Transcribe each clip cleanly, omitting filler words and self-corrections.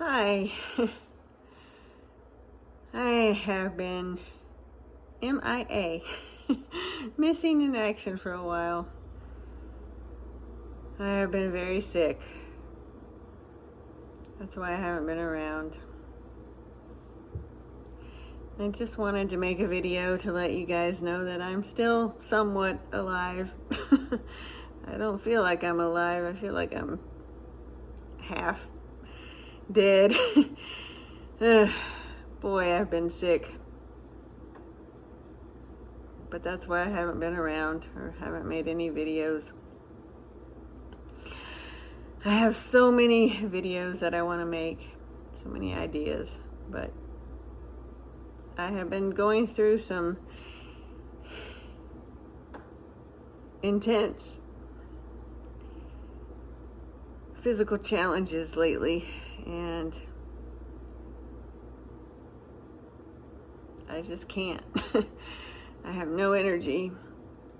Hi. I have been MIA, missing in action for a while. I have been very sick. That's why I haven't been around. I just wanted to make a video to let you guys know that I'm still somewhat alive. I don't feel like I'm alive. I feel like I'm half dead. Boy, I've been sick. But that's why I haven't been around or haven't made any videos. I have so many videos that I want to make, so many ideas, but I have been going through some intense physical challenges lately, and I just can't. I have no energy,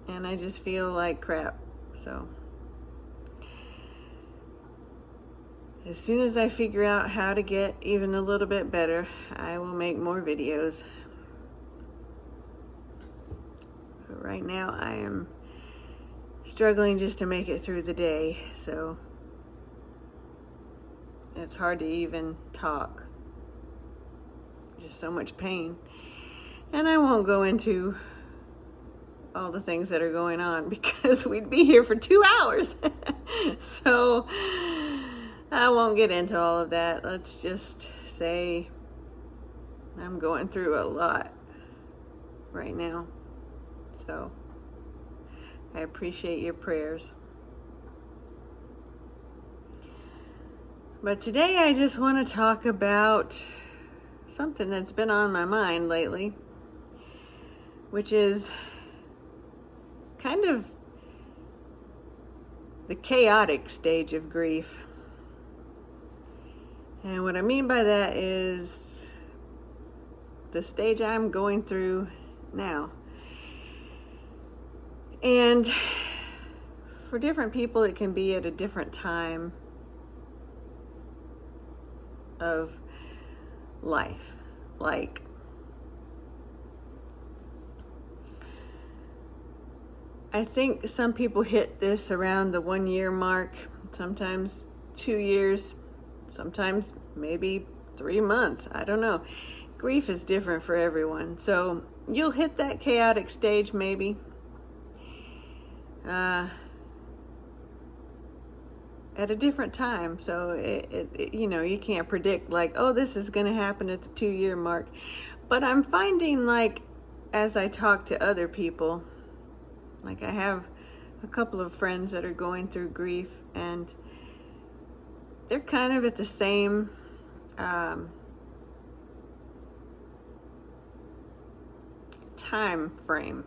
and I just feel like crap. So as soon as I figure out how to get even a little bit better, I will make more videos. But right now I am struggling just to make it through the day, so it's hard to even talk. Just so much pain. And I won't go into all the things that are going on because we'd be here for 2 hours. So I won't get into all of that. Let's just say I'm going through a lot right now. So I appreciate your prayers. But today I just want to talk about something that's been on my mind lately, which is kind of the chaotic stage of grief. And what I mean by that is the stage I'm going through now. And for different people, it can be at a different time of life. Like, I think some people hit this around the 1 year mark, sometimes 2 years, sometimes maybe 3 months. I don't know. Grief is different for everyone. So you'll hit that chaotic stage maybe. At a different time. So it you can't predict like, oh, this is going to happen at the 2 year mark. But I'm finding, like, as I talk to other people, like I have a couple of friends that are going through grief, and they're kind of at the same time frame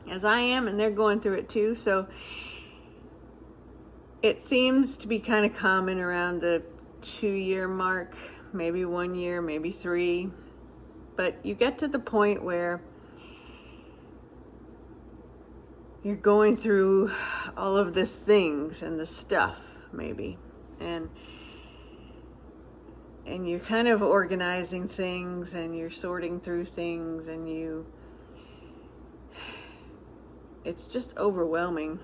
as I am, and they're going through it too. So it seems to be kind of common around the 2 year mark, maybe 1 year, maybe 3. But you get to the point where you're going through all of the things and the stuff, maybe. And you're kind of organizing things, and you're sorting through things, and it's just overwhelming.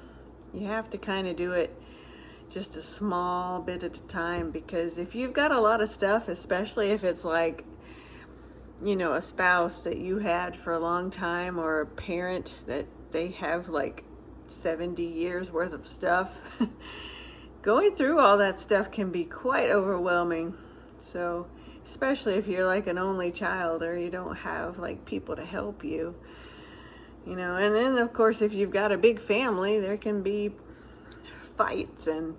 You have to kind of do it just a small bit at a time, because if you've got a lot of stuff, especially if it's like, a spouse that you had for a long time, or a parent that they have like 70 years worth of stuff, going through all that stuff can be quite overwhelming. So especially if you're like an only child, or you don't have like people to help you, and then of course if you've got a big family, there can be fights and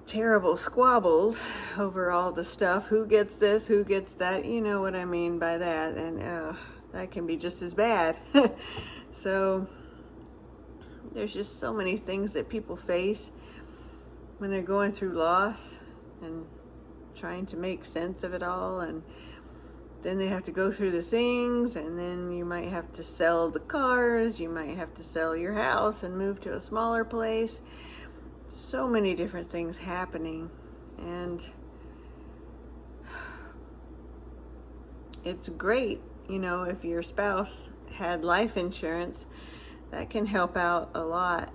terrible squabbles over all the stuff. Who gets this, who gets that, you know what I mean by that. And that can be just as bad. So there's just so many things that people face when they're going through loss and trying to make sense of it all. And then they have to go through the things, and then you might have to sell the cars, you might have to sell your house and move to a smaller place. So many different things happening. And it's great, if your spouse had life insurance, that can help out a lot.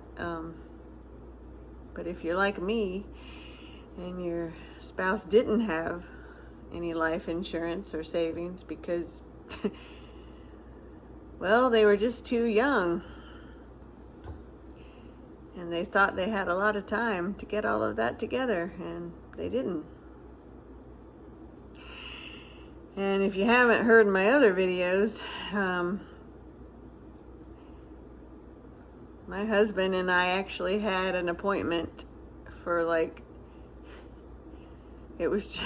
But if you're like me and your spouse didn't have any life insurance or savings because, well, they were just too young and they thought they had a lot of time to get all of that together, and they didn't. And if you haven't heard my other videos, my husband and I actually had an appointment for it was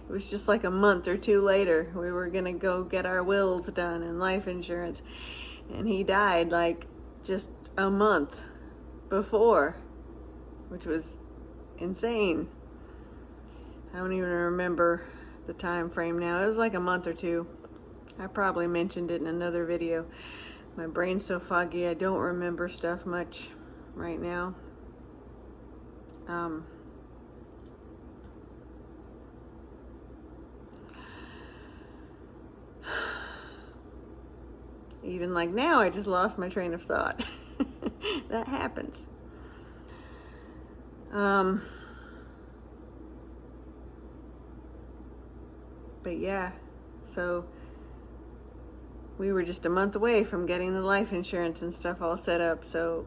just like a month or two later. We were gonna go get our wills done and life insurance, and he died just a month before, which was insane. I don't even remember the time frame now. It was like a month or two. I probably mentioned it in another video. My brain's so foggy, I don't remember stuff much right now. Even like now, I just lost my train of thought. That happens. But yeah, so we were just a month away from getting the life insurance and stuff all set up, so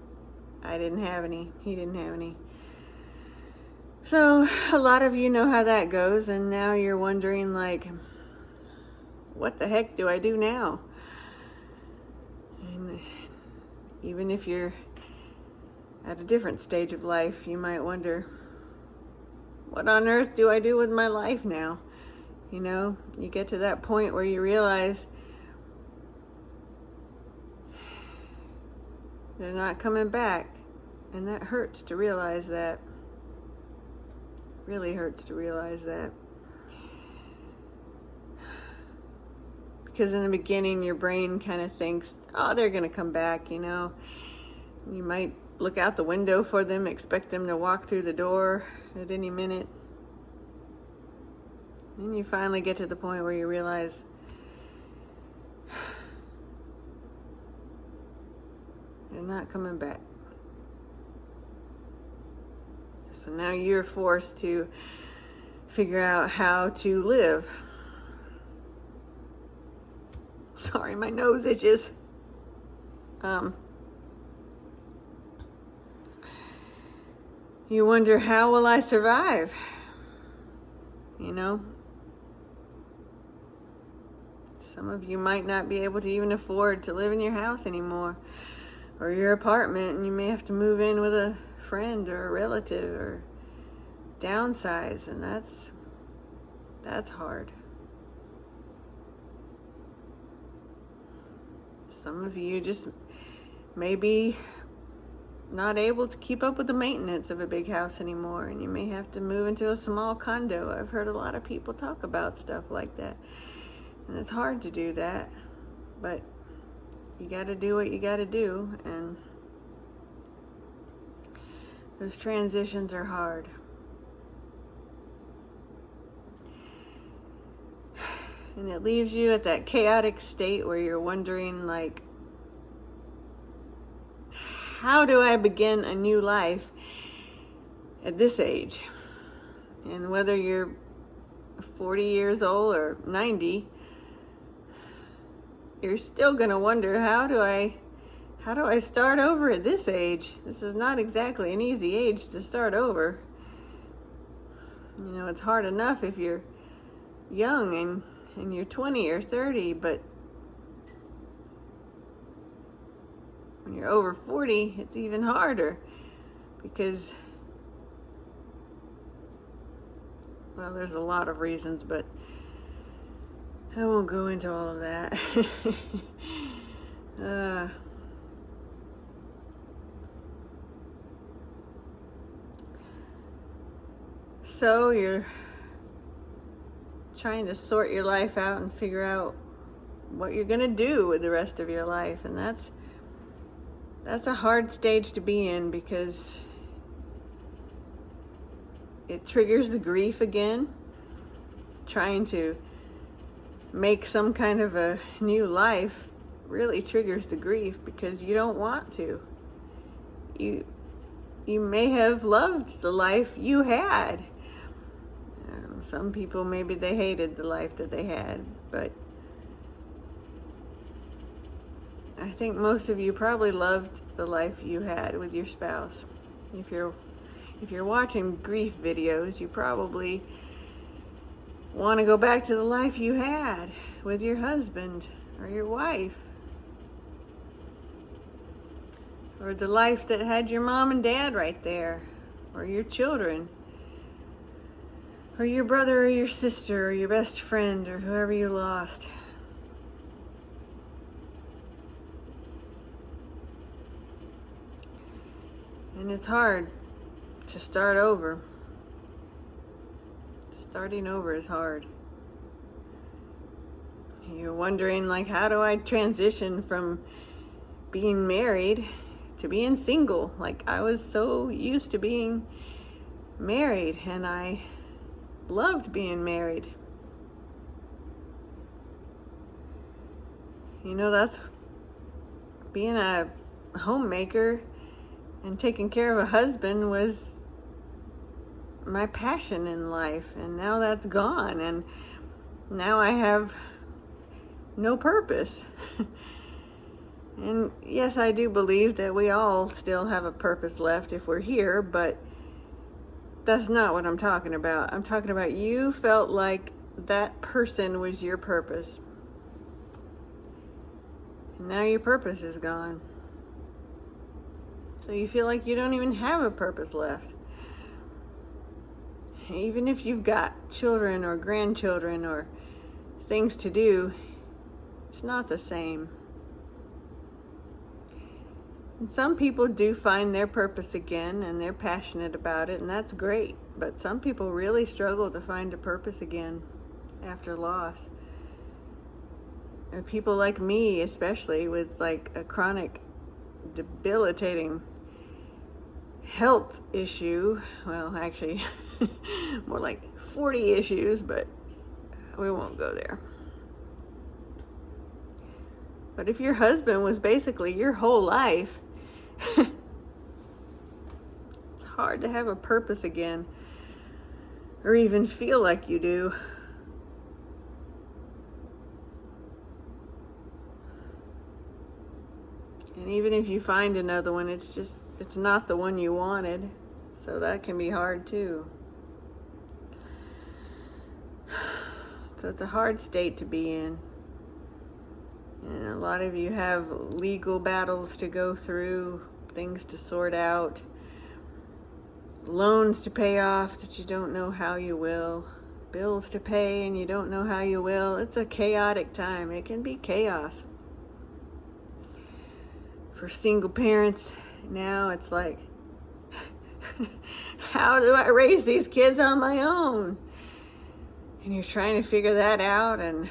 I didn't have any, he didn't have any. So a lot of you know how that goes, and now you're wondering what the heck do I do now? And even if you're at a different stage of life, you might wonder, what on earth do I do with my life now? You get to that point where you realize they're not coming back, and that hurts to realize that. Really hurts to realize that. Because in the beginning, your brain kind of thinks, oh, they're going to come back, You might look out the window for them, expect them to walk through the door at any minute. Then you finally get to the point where you realize they're not coming back. So now you're forced to figure out how to live. Sorry, my nose itches. You wonder, how will I survive? Some of you might not be able to even afford to live in your house anymore, or your apartment, and you may have to move in with a friend or a relative or downsize, and that's hard. Some of you just may be not able to keep up with the maintenance of a big house anymore, and you may have to move into a small condo. I've heard a lot of people talk about stuff like that, and it's hard to do that, but you got to do what you got to do, and those transitions are hard. And it leaves you at that chaotic state where you're wondering, how do I begin a new life at this age? And whether you're 40 years old or 90, you're still going to wonder, how do I start over at this age? This is not exactly an easy age to start over. It's hard enough if you're young and you're 20 or 30, but when you're over 40, it's even harder because, well, there's a lot of reasons, but I won't go into all of that. So you're trying to sort your life out and figure out what you're going to do with the rest of your life, and that's a hard stage to be in because it triggers the grief again, trying to make some kind of a new life really triggers the grief because you don't want to. You may have loved the life you had. Some people, maybe they hated the life that they had, but I think most of you probably loved the life you had with your spouse. If you're watching grief videos, you probably want to go back to the life you had with your husband or your wife, or the life that had your mom and dad right there, or your children, or your brother or your sister or your best friend or whoever you lost. And it's hard to start over. Starting over is hard. You're wondering, like, how do I transition from being married to being single? Like, I was so used to being married, and I loved being married. That's being a homemaker and taking care of a husband was my passion in life, and now that's gone, and now I have no purpose. And yes, I do believe that we all still have a purpose left if we're here, but that's not what I'm talking about. I'm talking about you felt like that person was your purpose. And now your purpose is gone. So you feel like you don't even have a purpose left. Even if you've got children or grandchildren or things to do, it's not the same. And some people do find their purpose again and they're passionate about it, and that's great. But some people really struggle to find a purpose again after loss. And people like me, especially with like a chronic, debilitating health issue. Well, actually, more like 40 issues, but we won't go there. But if your husband was basically your whole life, it's hard to have a purpose again, or even feel like you do. And even if you find another one, it's not the one you wanted. So that can be hard too. So it's a hard state to be in. And a lot of you have legal battles to go through, things to sort out, loans to pay off that you don't know how you will, bills to pay and you don't know how you will. It's a chaotic time. It can be chaos. For single parents now, it's like, how do I raise these kids on my own? And you're trying to figure that out, and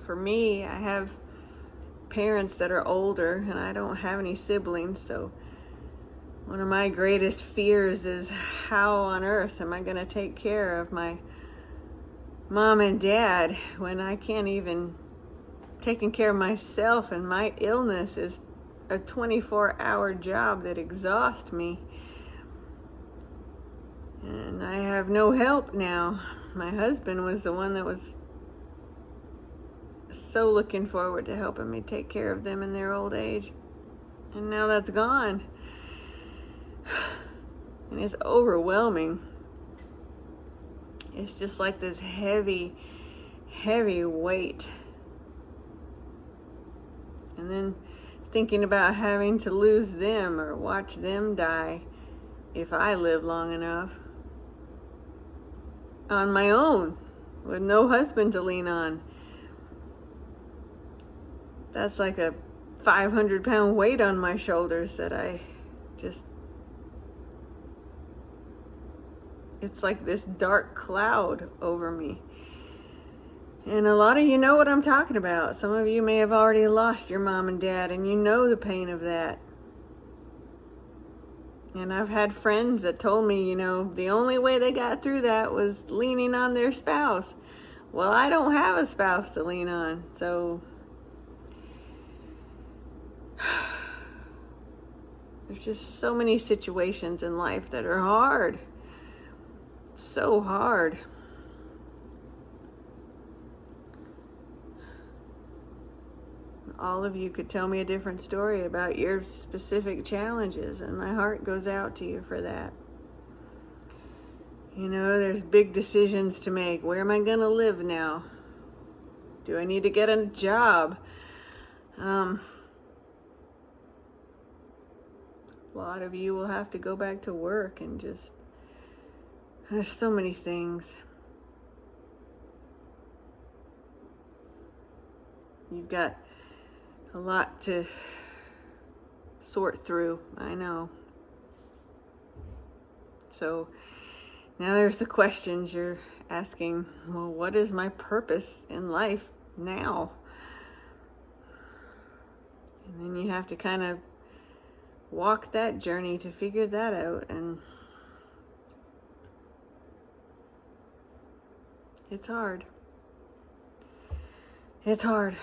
for me, I have parents that are older and I don't have any siblings, so one of my greatest fears is, how on earth am I going to take care of my mom and dad when I can't even taking care of myself, and my illness is a 24-hour job that exhausts me, and I have no help now. My husband was the one that was so looking forward to helping me take care of them in their old age, and now that's gone. And it's overwhelming. It's just like this heavy weight. And then thinking about having to lose them or watch them die if I live long enough on my own with no husband to lean on. That's like a 500-pound weight on my shoulders that it's like this dark cloud over me. And a lot of you know what I'm talking about. Some of you may have already lost your mom and dad, and you know the pain of that. And I've had friends that told me, the only way they got through that was leaning on their spouse. Well, I don't have a spouse to lean on, so there's just so many situations in life that are hard. So hard. All of you could tell me a different story about your specific challenges, and my heart goes out to you for that. There's big decisions to make. Where am I going to live now? Do I need to get a job? A lot of you will have to go back to work and there's so many things. You've got a lot to sort through, I know. So now there's the questions you're asking. Well, what is my purpose in life now? And then you have to kind of walk that journey to figure that out. And it's hard. It's hard.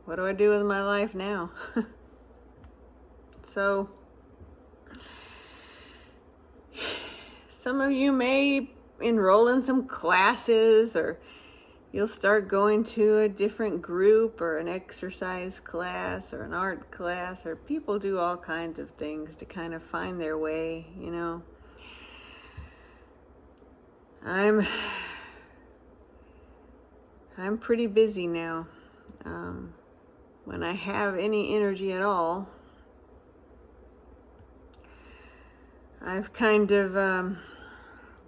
What do I do with my life now? So, some of you may enroll in some classes, or you'll start going to a different group, or an exercise class, or an art class, or people do all kinds of things to kind of find their way, I'm pretty busy now. When I have any energy at all, I've kind of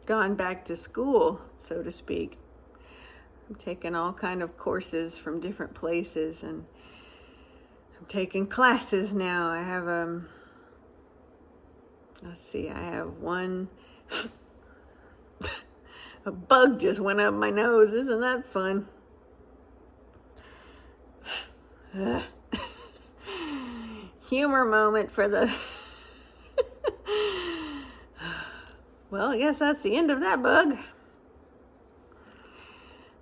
gone back to school, so to speak. I'm taking all kind of courses from different places, and I'm taking classes now. I have I have one. A bug just went up my nose. Isn't that fun? Humor moment for the... Well, I guess that's the end of that bug.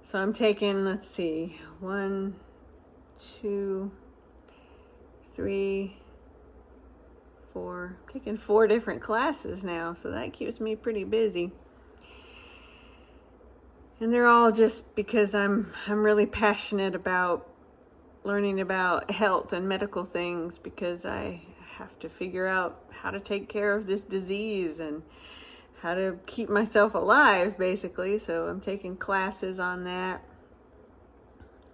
So I'm taking, 1, 2, 3, 4. I'm taking 4 different classes now, so that keeps me pretty busy. And they're all just because I'm really passionate about learning about health and medical things, because I have to figure out how to take care of this disease and how to keep myself alive, basically. So I'm taking classes on that,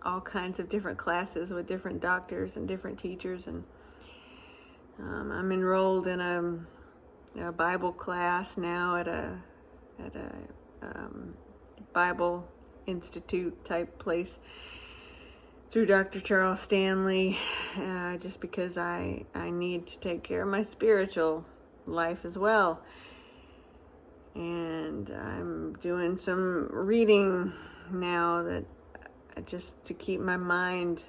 all kinds of different classes with different doctors and different teachers. And I'm enrolled in a Bible class now at a Bible Institute type place through Dr. Charles Stanley, just because I need to take care of my spiritual life as well. And I'm doing some reading now, that just to keep my mind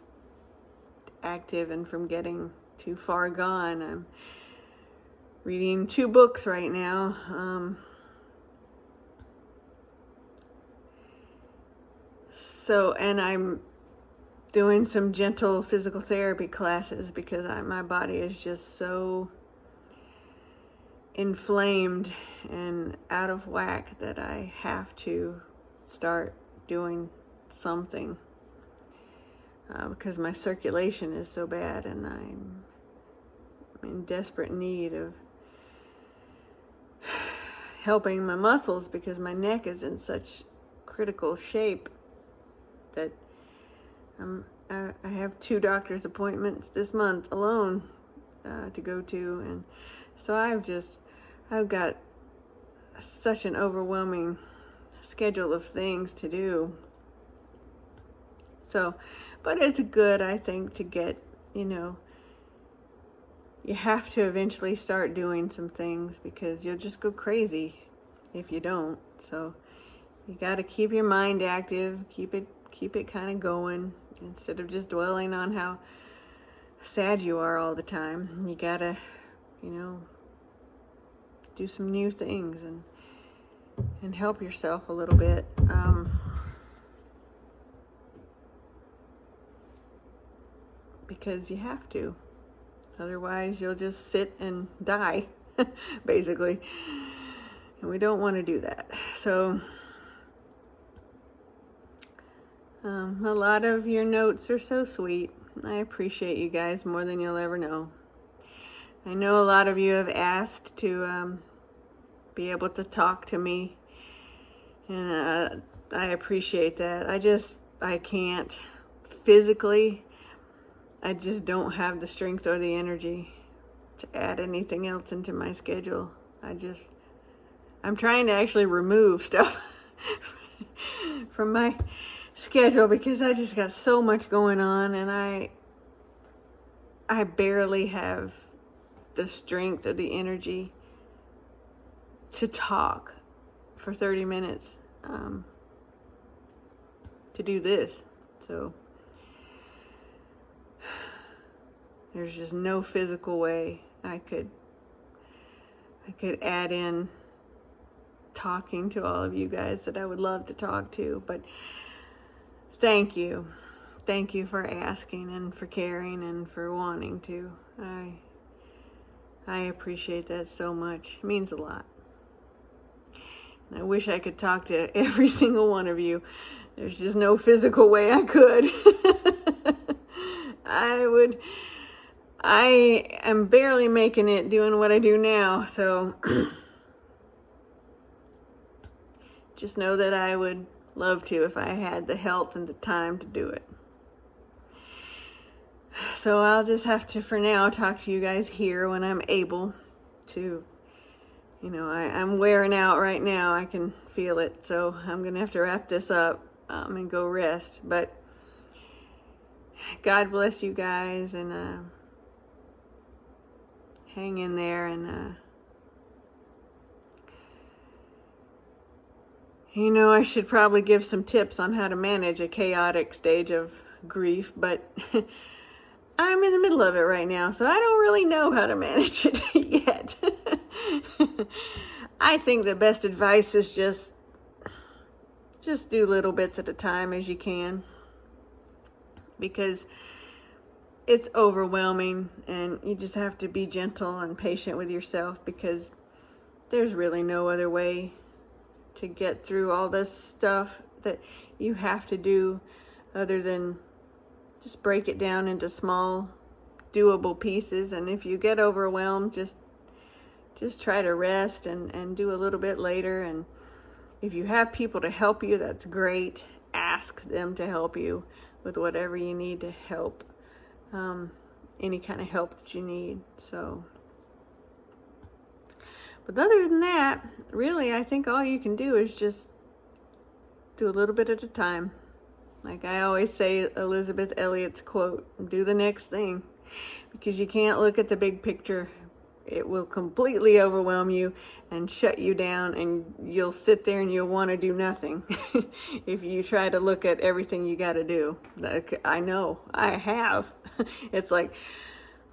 active and from getting too far gone. I'm reading 2 books right now. And I'm doing some gentle physical therapy classes, because my body is just so inflamed and out of whack that I have to start doing something, because my circulation is so bad, and I'm in desperate need of helping my muscles, because my neck is in such critical shape that I have 2 doctor's appointments this month alone to go to, and so I've got such an overwhelming schedule of things to do. So, but it's good, I think, to get, you have to eventually start doing some things, because you'll just go crazy if you don't. So you got to keep your mind active, keep it kind of going, instead of just dwelling on how sad you are all the time. You got to do some new things and help yourself a little bit. Because you have to. Otherwise, you'll just sit and die, basically. And we don't want to do that. So, a lot of your notes are so sweet. I appreciate you guys more than you'll ever know. I know a lot of you have asked to be able to talk to me, and I appreciate that. I can't physically. I just don't have the strength or the energy to add anything else into my schedule. I'm trying to actually remove stuff from my schedule because I just got so much going on, and I barely have the strength or the energy to talk for 30 minutes to do this. So there's just no physical way I could add in talking to all of you guys that I would love to talk to. But thank you. Thank you for asking and for caring and for wanting to. I appreciate that so much. It means a lot. And I wish I could talk to every single one of you. There's just no physical way I could. I am barely making it doing what I do now, so just know that I would love to if I had the health and the time to do it. So I'll just have to, for now, talk to you guys here when I'm able to. I'm wearing out right now. I can feel it, so I'm going to have to wrap this up and go rest. But God bless you guys, and hang in there, and I should probably give some tips on how to manage a chaotic stage of grief, but I'm in the middle of it right now, so I don't really know how to manage it yet. I think the best advice is just do little bits at a time as you can, because it's overwhelming, and you just have to be gentle and patient with yourself, because there's really no other way to get through all this stuff that you have to do other than just break it down into small, doable pieces. And if you get overwhelmed, just try to rest and do a little bit later. And if you have people to help you, that's great. Ask them to help you with whatever you need to help, any kind of help that you need. So, but other than that, really, I think all you can do is just do a little bit at a time. Like I always say, Elizabeth Elliot's quote, do the next thing, because you can't look at the big picture. It will completely overwhelm you and shut you down, and you'll sit there and you'll want to do nothing if you try to look at everything you got to do. I know, I have. It's like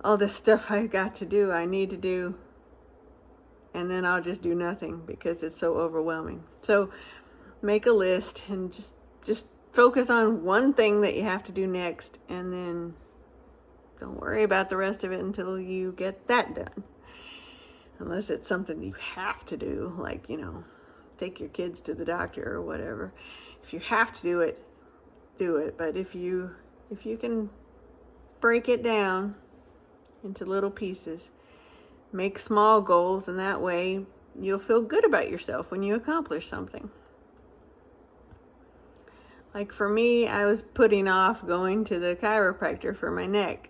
all this stuff I got to do, I need to do, and then I'll just do nothing because it's so overwhelming. So make a list and just focus on one thing that you have to do next, and then don't worry about the rest of it until you get that done. Unless it's something you have to do, like, take your kids to the doctor or whatever. If you have to do it, do it. But if you can break it down into little pieces, make small goals, and that way you'll feel good about yourself when you accomplish something. Like for me, I was putting off going to the chiropractor for my neck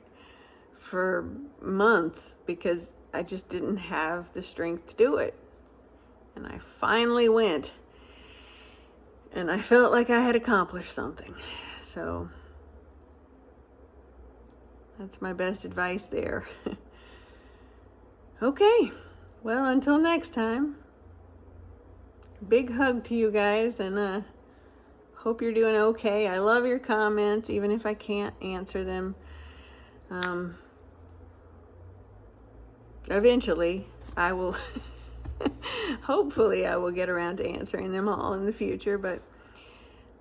for months because I just didn't have the strength to do it. And I finally went, and I felt like I had accomplished something. So that's my best advice there. Okay, well, until next time, big hug to you guys, and hope you're doing okay. I love your comments, even if I can't answer them. eventually I will, hopefully I will get around to answering them all in the future, but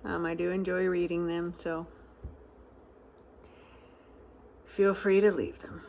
I do enjoy reading them, so feel free to leave them.